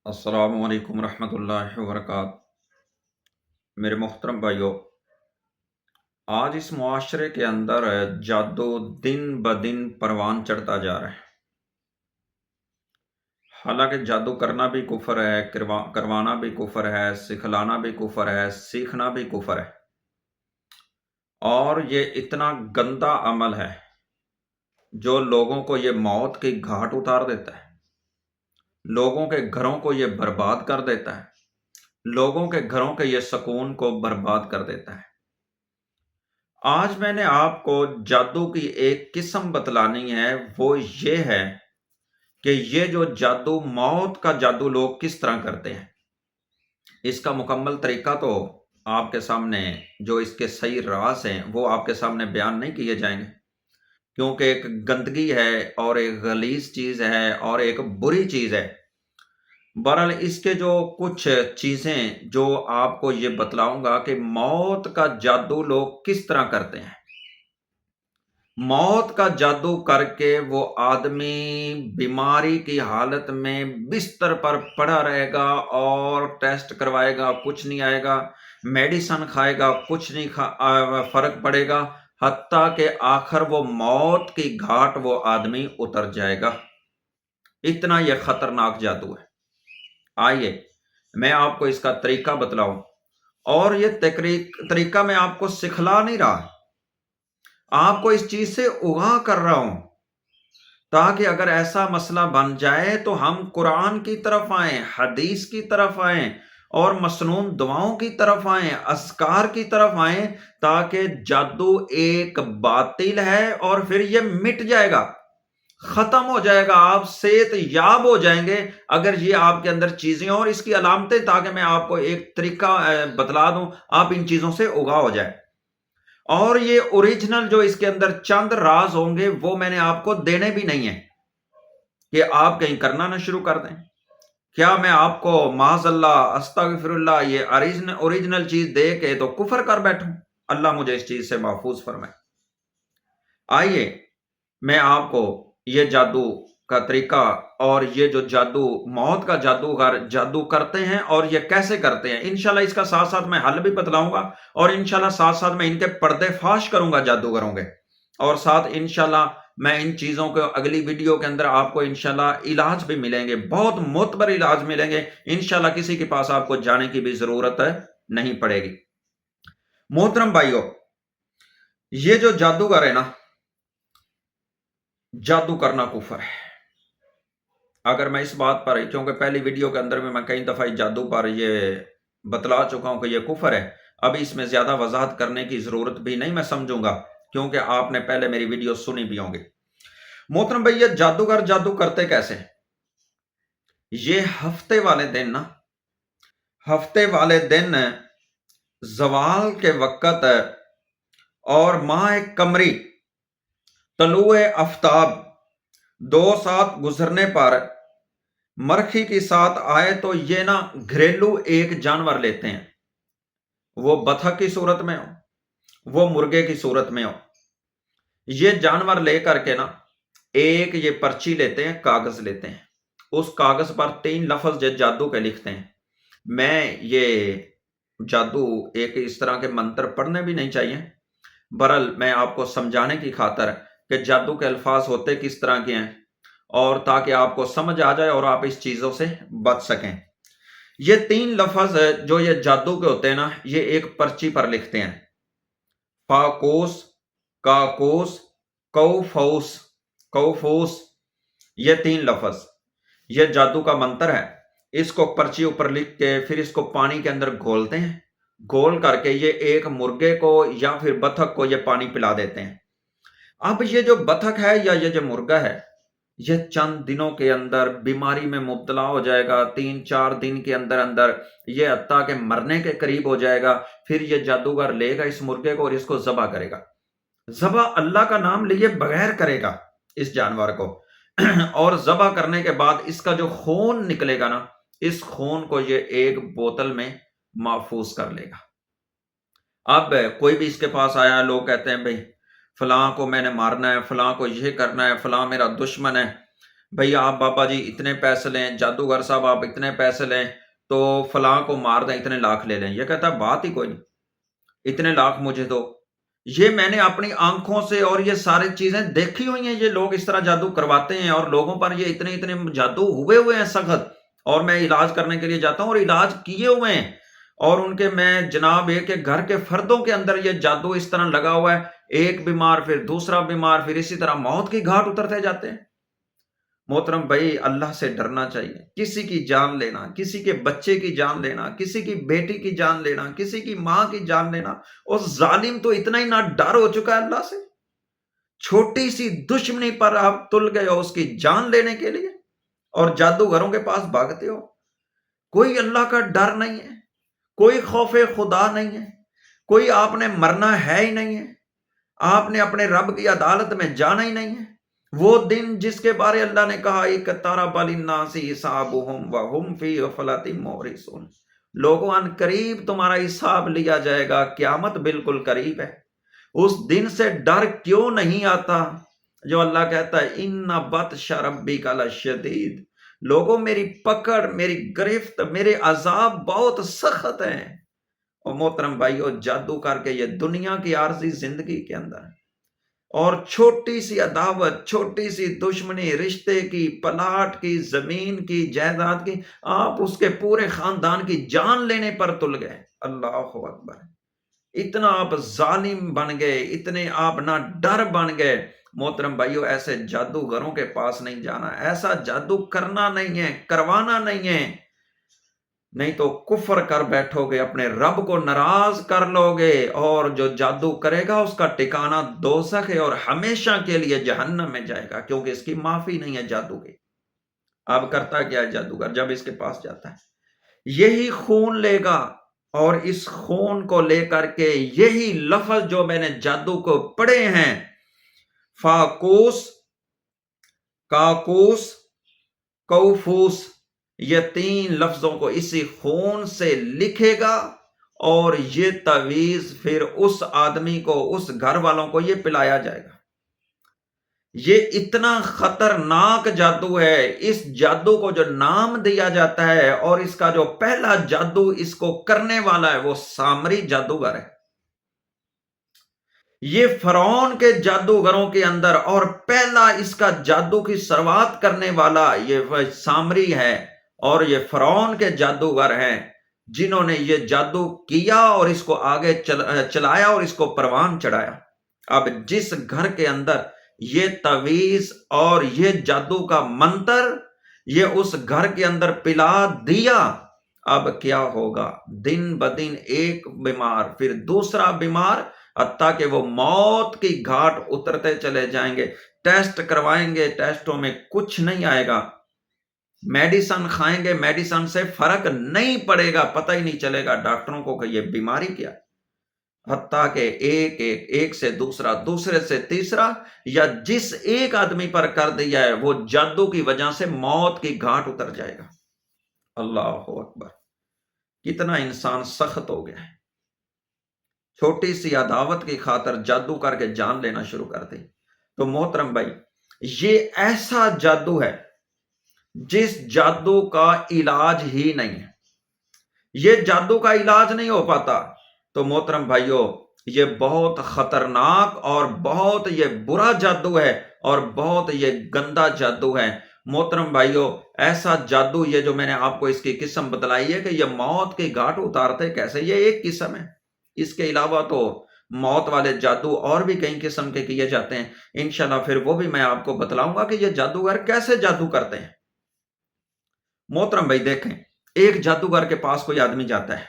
السلام علیکم ورحمۃ اللہ وبرکاتہ۔ میرے محترم بھائیوں، آج اس معاشرے کے اندر جادو دن بدن پروان چڑھتا جا رہا ہے۔ حالانکہ جادو کرنا بھی کفر ہے، کروانا بھی کفر ہے، سکھلانا بھی کفر ہے، سیکھنا بھی کفر ہے، اور یہ اتنا گندا عمل ہے جو لوگوں کو یہ موت کی گھاٹ اتار دیتا ہے، لوگوں کے گھروں کو یہ برباد کر دیتا ہے، لوگوں کے گھروں کے یہ سکون کو برباد کر دیتا ہے۔ آج میں نے آپ کو جادو کی ایک قسم بتلانی ہے، وہ یہ ہے کہ یہ جو جادو، موت کا جادو لوگ کس طرح کرتے ہیں۔ اس کا مکمل طریقہ تو آپ کے سامنے، جو اس کے صحیح راز ہیں وہ آپ کے سامنے بیان نہیں کیے جائیں گے، کیونکہ ایک گندگی ہے اور ایک غلیظ چیز ہے اور ایک بری چیز ہے۔ بہرحال اس کے جو کچھ چیزیں جو آپ کو یہ بتلاؤں گا کہ موت کا جادو لوگ کس طرح کرتے ہیں۔ موت کا جادو کر کے وہ آدمی بیماری کی حالت میں بستر پر پڑا رہے گا اور ٹیسٹ کروائے گا، کچھ نہیں آئے گا، میڈیسن کھائے گا، کچھ نہیں فرق پڑے گا، حتیٰ کہ آخر وہ موت کی گھاٹ وہ آدمی اتر جائے گا۔ اتنا یہ خطرناک جادو ہے۔ آئیے میں آپ کو اس کا طریقہ بتلاؤں، اور یہ طریقہ میں آپ کو سکھلا نہیں رہا، آپ کو اس چیز سے اغاں کر رہا ہوں، تاکہ اگر ایسا مسئلہ بن جائے تو ہم قرآن کی طرف آئیں، حدیث کی طرف آئیں، اور مسنون دعاؤں کی طرف آئیں، اذکار کی طرف آئیں، تاکہ جادو ایک باطل ہے اور پھر یہ مٹ جائے گا، ختم ہو جائے گا، آپ صحت یاب ہو جائیں گے اگر یہ آپ کے اندر چیزیں اور اس کی علامتیں، تاکہ میں آپ کو ایک طریقہ بتلا دوں، آپ ان چیزوں سے اگا ہو جائے۔ اور یہ اوریجنل جو اس کے اندر چند راز ہوں گے وہ میں نے آپ کو دینے بھی نہیں ہیں کہ آپ کہیں کرنا نہ شروع کر دیں۔ کیا میں آپ کو معاذ اللہ، استغفر اللہ، یہ اوریجنل چیز دے کے تو کفر کر بیٹھوں؟ اللہ مجھے اس چیز سے محفوظ فرمائے۔ آئیے میں آپ کو یہ جادو کا طریقہ، اور یہ جو جادو، موت کا جادوگر جادو کرتے ہیں اور یہ کیسے کرتے ہیں، انشاءاللہ اس کا ساتھ ساتھ میں حل بھی بتلاؤں گا، اور انشاءاللہ ساتھ ساتھ میں ان کے پردے فاش کروں گا جادوگروں کے، اور ساتھ انشاءاللہ میں ان چیزوں کو اگلی ویڈیو کے اندر آپ کو انشاءاللہ علاج بھی ملیں گے، بہت معتبر علاج ملیں گے انشاءاللہ، کسی کے پاس آپ کو جانے کی بھی ضرورت نہیں پڑے گی۔ محترم بھائیوں، یہ جو جادوگر ہے نا، جادو کرنا کفر ہے۔ اگر میں اس بات پر، کیونکہ پہلی ویڈیو کے اندر میں کئی دفعہ جادو پر یہ بتلا چکا ہوں کہ یہ کفر ہے، اب اس میں زیادہ وضاحت کرنے کی ضرورت بھی نہیں میں سمجھوں گا، کیونکہ آپ نے پہلے میری ویڈیو سنی بھی ہوں گی۔ محترم بھائی، یہ جادوگر جادو کرتے کیسے؟ یہ ہفتے والے دن نا، ہفتے والے دن زوال کے وقت اور ماہ قمری، طلوع آفتاب 2 ساتھ گزرنے پر مرخی کی ساتھ آئے تو یہ نا گھریلو ایک جانور لیتے ہیں، وہ بطخ کی صورت میں ہو، وہ مرغے کی صورت میں ہو، یہ جانور لے کر کے نا ایک یہ پرچی لیتے ہیں، کاغذ لیتے ہیں، اس کاغذ پر 3 لفظ جادو کے لکھتے ہیں۔ میں یہ جادو ایک اس طرح کے منتر پڑھنے بھی نہیں چاہیے، برحال میں آپ کو سمجھانے کی خاطر کہ جادو کے الفاظ ہوتے کس طرح کے ہیں، اور تاکہ آپ کو سمجھ آ جائے اور آپ اس چیزوں سے بچ سکیں۔ یہ 3 لفظ جو یہ جادو کے ہوتے ہیں نا، یہ ایک پرچی پر لکھتے ہیں، فاکوس، کاکوس، کوفوس، کوفوس، یہ 3 لفظ، یہ جادو کا منتر ہے۔ اس کو پرچی اوپر لکھ کے پھر اس کو پانی کے اندر گھولتے ہیں، گھول کر کے یہ ایک مرغے کو یا پھر بطخ کو یہ پانی پلا دیتے ہیں۔ اب یہ جو بطخ ہے یا یہ جو مرغا ہے، یہ چند دنوں کے اندر بیماری میں مبتلا ہو جائے گا، 3-4 دن کے اندر اندر یہ حتیٰ کہ مرنے کے قریب ہو جائے گا۔ پھر یہ جادوگر لے گا اس مرغے کو اور اس کو ذبح کرے گا، ذبح اللہ کا نام لیے بغیر کرے گا اس جانور کو، اور ذبح کرنے کے بعد اس کا جو خون نکلے گا نا، اس خون کو یہ ایک بوتل میں محفوظ کر لے گا۔ اب کوئی بھی اس کے پاس آیا، لوگ کہتے ہیں بھئی فلاں کو میں نے مارنا ہے، فلاں کو یہ کرنا ہے، فلاں میرا دشمن ہے، بھئی آپ بابا جی اتنے پیسے لیں، جادوگر صاحب آپ اتنے پیسے لیں تو فلاں کو مار دیں، اتنے لاکھ لے لیں۔ یہ کہتا ہے بات ہی کوئی نہیں، اتنے لاکھ مجھے دو۔ یہ میں نے اپنی آنکھوں سے اور یہ ساری چیزیں دیکھی ہوئی ہیں، یہ لوگ اس طرح جادو کرواتے ہیں اور لوگوں پر یہ اتنے اتنے جادو ہوئے ہیں سخت، اور میں علاج کرنے کے لیے جاتا ہوں اور علاج کیے ہوئے ہیں، اور ان کے میں جناب ایک ایک گھر کے فردوں کے اندر یہ جادو اس طرح لگا ہوا ہے، ایک بیمار پھر دوسرا بیمار، پھر اسی طرح موت کی گھاٹ اترتے جاتے ہیں۔ محترم بھائی اللہ سے ڈرنا چاہیے، کسی کی جان لینا، کسی کے بچے کی جان لینا، کسی کی بیٹی کی جان لینا، کسی کی ماں کی جان لینا، اس ظالم تو اتنا ہی نہ ڈر ہو چکا ہے اللہ سے، چھوٹی سی دشمنی پر آپ تل گئے ہو اس کی جان لینے کے لیے، اور جادوگروں کے پاس بھاگتے ہو۔ کوئی اللہ کا ڈر نہیں ہے، کوئی خوف خدا نہیں ہے، کوئی آپ نے مرنا ہے ہی نہیں ہے، آپ نے اپنے رب کی عدالت میں جانا ہی نہیں ہے۔ وہ دن جس کے بارے اللہ نے کہا اقترب للناس حسابهم وهم فی غفلۃ معرضون، لوگوں ان قریب تمہارا حساب لیا جائے گا، قیامت بالکل قریب ہے۔ اس دن سے ڈر کیوں نہیں آتا جو اللہ کہتا ہے ان بطش ربک لشدید، لوگوں میری پکڑ، میری گرفت، میرے عذاب بہت سخت ہیں۔ اور محترم بھائیو، جادو کر کے یہ دنیا کی عارضی زندگی کے اندر، اور چھوٹی سی عداوت، چھوٹی سی دشمنی، رشتے کی، پلاٹ کی، زمین کی، جائیداد کی، آپ اس کے پورے خاندان کی جان لینے پر تل گئے۔ اللہ اکبر! اتنا آپ ظالم بن گئے، اتنے آپ نہ ڈر بن گئے۔ محترم بھائیو، ایسے جادوگروں کے پاس نہیں جانا، ایسا جادو کرنا نہیں ہے، کروانا نہیں ہے، نہیں تو کفر کر بیٹھو گے، اپنے رب کو ناراض کر لو گے، اور جو جادو کرے گا اس کا ٹھکانہ دوزخ ہے اور ہمیشہ کے لیے جہنم میں جائے گا، کیونکہ اس کی معافی نہیں ہے جادو کی۔ اب کرتا کیا ہے جادوگر جب اس کے پاس جاتا ہے؟ یہی خون لے گا، اور اس خون کو لے کر کے یہی لفظ جو میں نے جادو کو پڑھے ہیں، فاکوس، کاکوس، کوفوس، یہ تین لفظوں کو اسی خون سے لکھے گا، اور یہ تعویذ پھر اس آدمی کو، اس گھر والوں کو یہ پلایا جائے گا۔ یہ اتنا خطرناک جادو ہے، اس جادو کو جو نام دیا جاتا ہے، اور اس کا جو پہلا جادو اس کو کرنے والا ہے وہ سامری جادوگر ہے۔ یہ فرعون کے جادوگروں کے اندر، اور پہلا اس کا جادو کی شروعات کرنے والا یہ سامری ہے، اور یہ فرعون کے جادوگر ہیں جنہوں نے یہ جادو کیا اور اس کو آگے چلایا اور اس کو پروان چڑھایا۔ اب جس گھر کے اندر یہ تعویذ اور یہ جادو کا منتر یہ اس گھر کے اندر پلا دیا، اب کیا ہوگا؟ دن بدن ایک بیمار پھر دوسرا بیمار، حتیٰ کہ وہ موت کی گھاٹ اترتے چلے جائیں گے۔ ٹیسٹ کروائیں گے، ٹیسٹوں میں کچھ نہیں آئے گا، میڈیسن کھائیں گے، میڈیسن سے فرق نہیں پڑے گا، پتہ ہی نہیں چلے گا ڈاکٹروں کو کہ یہ بیماری کیا، حتیٰ کہ ایک سے دوسرا، دوسرے سے تیسرا، یا جس ایک آدمی پر کر دیا ہے وہ جادو کی وجہ سے موت کی گھاٹ اتر جائے گا۔ اللہ اکبر! کتنا انسان سخت ہو گیا ہے، چھوٹی سی عداوت کی خاطر جادو کر کے جان لینا شروع کر دی۔ تو محترم بھائی، یہ ایسا جادو ہے جس جادو کا علاج ہی نہیں ہے، یہ جادو کا علاج نہیں ہو پاتا۔ تو محترم بھائیو، یہ بہت خطرناک اور بہت یہ برا جادو ہے، اور بہت یہ گندا جادو ہے۔ محترم بھائیو، ایسا جادو یہ جو میں نے آپ کو اس کی قسم بتلائی ہے کہ یہ موت کی گھاٹ اتارتے کیسے، یہ ایک قسم ہے۔ اس کے علاوہ تو موت والے جادو اور بھی کئی قسم کے کیے جاتے ہیں، انشاءاللہ پھر وہ بھی میں آپ کو بتلاؤں گا کہ یہ جادوگر کیسے جادو کرتے ہیں۔ محترم بھائی دیکھیں، ایک جادوگر کے پاس کوئی آدمی جاتا ہے،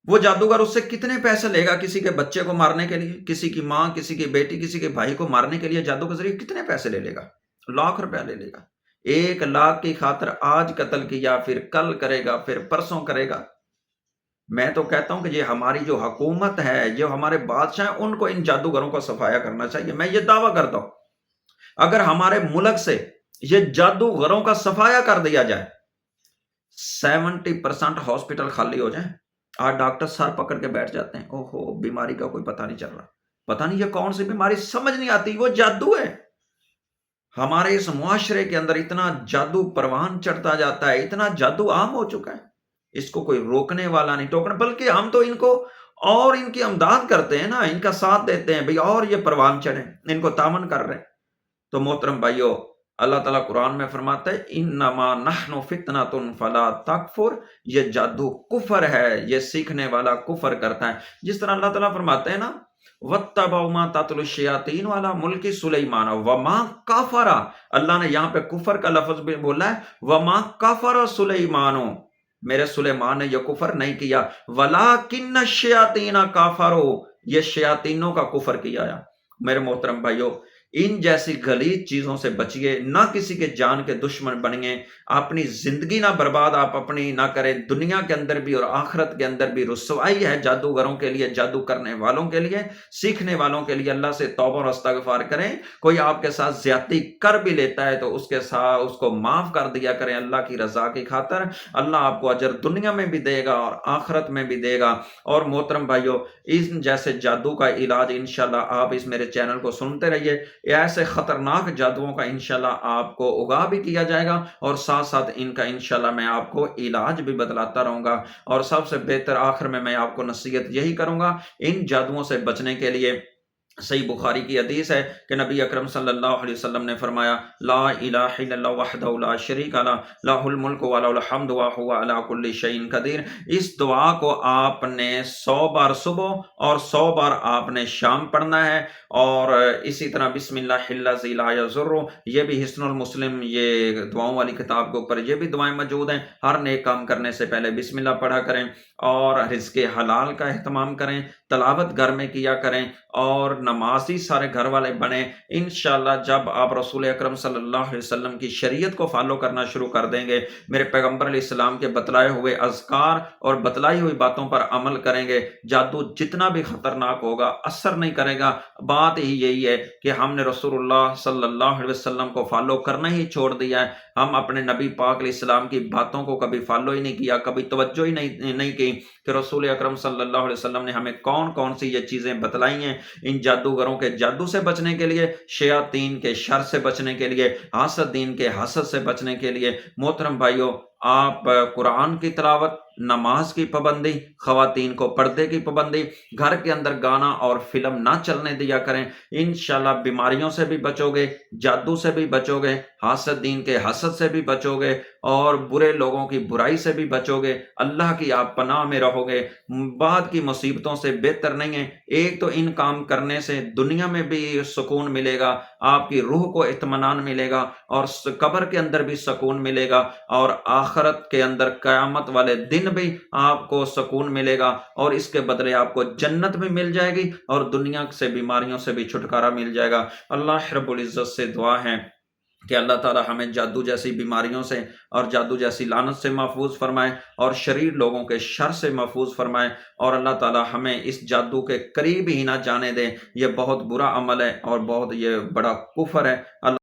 وہ جادوگر اس سے کتنے پیسے لے گا کسی کے بچے کو مارنے کے لیے، کسی کی ماں، کسی کی بیٹی، کسی کے بھائی کو مارنے کے لیے جادو کے ذریعے کتنے پیسے لے لے گا؟ لاکھ روپیہ لے لے گا۔ 1,00,000 کی خاطر آج قتل کیا، پھر کل کرے گا، پھر پرسوں کرے گا۔ میں تو کہتا ہوں کہ یہ ہماری جو حکومت ہے، جو ہمارے بادشاہ ہیں، ان کو ان جادوگروں کو صفایا کرنا چاہیے۔ میں یہ دعویٰ کرتا ہوں اگر ہمارے ملک سے یہ جادوگروں کا صفایا کر دیا جائے، 70% ہاسپٹل خالی ہو جائیں۔ آج ڈاکٹر سر پکڑ کے بیٹھ جاتے ہیں، اوہو بیماری کا کوئی پتہ نہیں چل رہا، پتہ نہیں یہ کون سی بیماری، سمجھ نہیں آتی، وہ جادو ہے۔ ہمارے اس معاشرے کے اندر اتنا جادو پروان چڑھتا جاتا ہے، اتنا جادو عام ہو چکا ہے، اس کو کوئی روکنے والا نہیں، ٹوکنا، بلکہ ہم تو ان کو اور ان کی امداد کرتے ہیں نا، ان کا ساتھ دیتے ہیں بھئی اور یہ پروان چڑھیں، ان کو تعاون کر رہے ہیں۔ تو محترم بھائیو، اللہ تعالیٰ قرآن میں فرماتا ہے انما نحن فتنۃ فلا تکفر، یہ جادو کفر ہے، یہ سیکھنے والا کفر کرتا ہے۔ جس طرح اللہ تعالیٰ فرماتے ہیں نا وَاتَّبَعُوا مَا تَتْلُو الشَّيَاطِينُ عَلَىٰ مُلْكِ سُلَيْمَانَ وَمَا كَفَرَ، اللہ نے یہاں پہ کفر کا لفظ بھی بولا ہے، وَمَا كَفَرَ سُلَيْمَانُ، میرے سلیمان نے یہ کفر نہیں کیا، وَلَٰكِنَّ الشَّيَاطِينَ كَفَرُوا، یہ شیاطینوں کا کفر کیا ہے۔ میرے محترم بھائیو، ان جیسی غلیظ چیزوں سے بچیے، نہ کسی کے جان کے دشمن بنیے، اپنی زندگی نہ برباد آپ اپنی نہ کریں، دنیا کے اندر بھی اور آخرت کے اندر بھی رسوائی ہے جادوگروں کے لیے، جادو کرنے والوں کے لیے، سیکھنے والوں کے لیے۔ اللہ سے توبہ اور استغفار کریں۔ کوئی آپ کے ساتھ زیادتی کر بھی لیتا ہے تو اس کے ساتھ اس کو معاف کر دیا کریں اللہ کی رضا کی خاطر، اللہ آپ کو اجر دنیا میں بھی دے گا اور آخرت میں بھی دے گا۔ اور محترم بھائیو، ان جیسے جادو کا علاج انشاءاللہ آپ اس میرے چینل کو سنتے رہیے، ایسے خطرناک جادوؤں کا انشاءاللہ آپ کو اگا بھی کیا جائے گا، اور ساتھ ساتھ ان کا انشاءاللہ میں آپ کو علاج بھی بتلاتا رہوں گا۔ اور سب سے بہتر آخر میں آپ کو نصیحت یہی کروں گا، ان جادوؤں سے بچنے کے لیے صحیح بخاری کی حدیث ہے کہ نبی اکرم صلی اللہ علیہ وسلم نے فرمایا لا الہ الا اللہ وحدہ لا شریک لہ لہ الملک ولہ الحمد وہو علی کل شیء قدیر۔ اس دعا کو آپ نے 100 بار صبح اور 100 بار آپ نے شام پڑھنا ہے، اور اسی طرح بسم اللہ الذی لا یضر، یہ بھی حسن المسلم، یہ دعاؤں والی کتاب کے اوپر یہ بھی دعائیں موجود ہیں۔ ہر نیک کام کرنے سے پہلے بسم اللہ پڑھا کریں، اور رزق حلال کا اہتمام کریں، تلاوت گھر میں کیا کریں، اور نمازی سارے گھر والے بنیں۔ انشاءاللہ جب آپ رسول اکرم صلی اللہ علیہ وسلم کی شریعت کو فالو کرنا شروع کر دیں گے، میرے پیغمبر علیہ السلام کے بتلائے ہوئے اذکار اور بتلائی ہوئی باتوں پر عمل کریں گے، جادو جتنا بھی خطرناک ہوگا اثر نہیں کرے گا۔ بات ہی یہی ہے کہ ہم نے رسول اللہ صلی اللہ علیہ وسلم کو فالو کرنا ہی چھوڑ دیا ہے، ہم اپنے نبی پاک علیہ السلام کی باتوں کو کبھی فالو ہی نہیں کیا، کبھی توجہ ہی نہیں کی کہ رسول اکرم صلی اللہ علیہ وسلم نے ہمیں کون کون سی یہ چیزیں بتلائی ہیں ان جادوگروں کے جادو سے بچنے کے لیے، شیاطین کے شر سے بچنے کے لیے، حاسدین کے حسد سے بچنے کے لیے۔ محترم بھائیو، آپ قرآن کی تلاوت، نماز کی پابندی، خواتین کو پردے کی پابندی، گھر کے اندر گانا اور فلم نہ چلنے دیا کریں، انشاءاللہ بیماریوں سے بھی بچو گے، جادو سے بھی بچو گے، حاسدین کے حسد سے بھی بچو گے، اور برے لوگوں کی برائی سے بھی بچو گے، اللہ کی آپ پناہ میں رہو گے۔ بعد کی مصیبتوں سے بہتر نہیں ہے، ایک تو ان کام کرنے سے دنیا میں بھی سکون ملے گا، آپ کی روح کو اطمینان ملے گا، اور قبر کے اندر بھی سکون ملے گا، اور آخرت کے اندر قیامت والے دن بھی آپ کو سکون ملے گا، اور اس کے بدلے آپ کو جنت بھی مل جائے گی، اور دنیا سے بیماریوں سے بھی چھٹکارا مل جائے گا۔ اللہ رب العزت سے دعا ہے کہ اللہ تعالی ہمیں جادو جیسی بیماریوں سے اور جادو جیسی لعنت سے محفوظ فرمائے، اور شریر لوگوں کے شر سے محفوظ فرمائے، اور اللہ تعالی ہمیں اس جادو کے قریب ہی نہ جانے دے۔ یہ بہت برا عمل ہے اور بہت یہ بڑا کفر ہے۔ اللہ